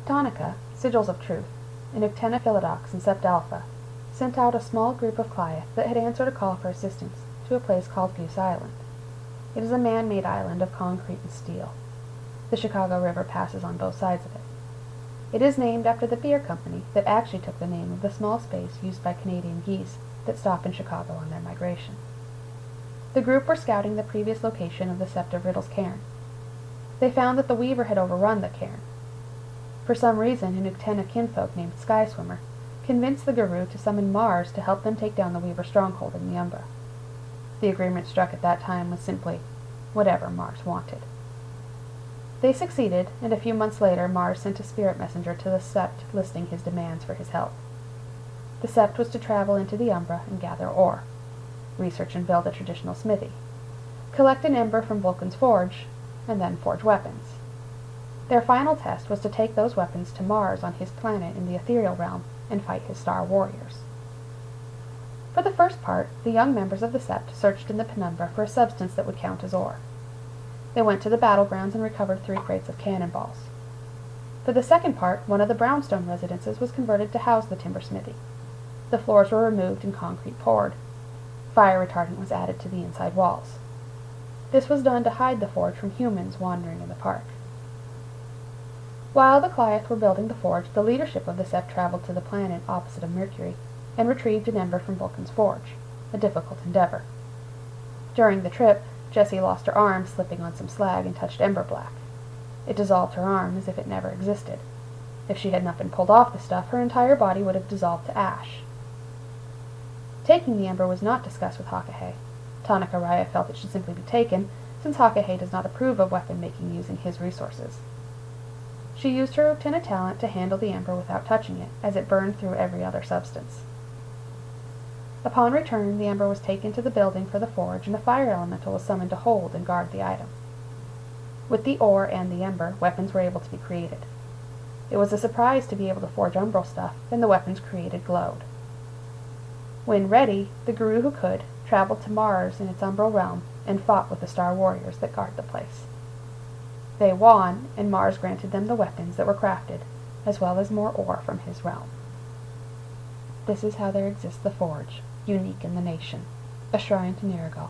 Tonica, Sigils of Truth, and Uktena Philodox and Sept Alpha sent out a small group of Glyph that had answered a call for assistance to a place called Goose Island. It is a man-made island of concrete and steel. The Chicago River passes on both sides of it. It is named after the beer company that actually took the name of the small space used by Canadian geese that stop in Chicago on their migration. The group were scouting the previous location of the Sept of Riddle's cairn. They found that the Weaver had overrun the cairn. For some reason, an Uktena kinfolk named Sky Swimmer convinced the Garou to summon Mars to help them take down the Weaver stronghold in the Umbra. The agreement struck at that time was simply whatever Mars wanted. They succeeded, and a few months later Mars sent a spirit messenger to the Sept listing his demands for his help. The Sept was to travel into the Umbra and gather ore, research and build a traditional smithy, collect an ember from Vulcan's forge, and then forge weapons. Their final test was to take those weapons to Mars on his planet in the ethereal realm and fight his star warriors. For the first part, the young members of the Sept searched in the penumbra for a substance that would count as ore. They went to the battlegrounds and recovered 3 crates of cannonballs. For the second part, one of the brownstone residences was converted to house the timber smithy. The floors were removed and concrete poured. Fire retardant was added to the inside walls. This was done to hide the forge from humans wandering in the park. While the Glyph were building the forge, the leadership of the Sept traveled to the planet opposite of Mercury and retrieved an ember from Vulcan's forge, a difficult endeavor. During the trip, Jessie lost her arm slipping on some slag and touched ember black. It dissolved her arm as if it never existed. If she had not been pulled off the stuff, her entire body would have dissolved to ash. Taking the ember was not discussed with Hakahe. Tonica Raya felt it should simply be taken, since Hakahe does not approve of weapon-making using his resources. She used her Uktena talent to handle the ember without touching it, as it burned through every other substance. Upon return, the ember was taken to the building for the forge, and a fire elemental was summoned to hold and guard the item. With the ore and the ember, weapons were able to be created. It was a surprise to be able to forge umbral stuff, and the weapons created glowed. When ready, the Garou who could traveled to Mars in its umbral realm and fought with the star warriors that guard the place. They won, and Mars granted them the weapons that were crafted, as well as more ore from his realm. This is how there exists the forge, unique in the nation, a shrine to Nerigal.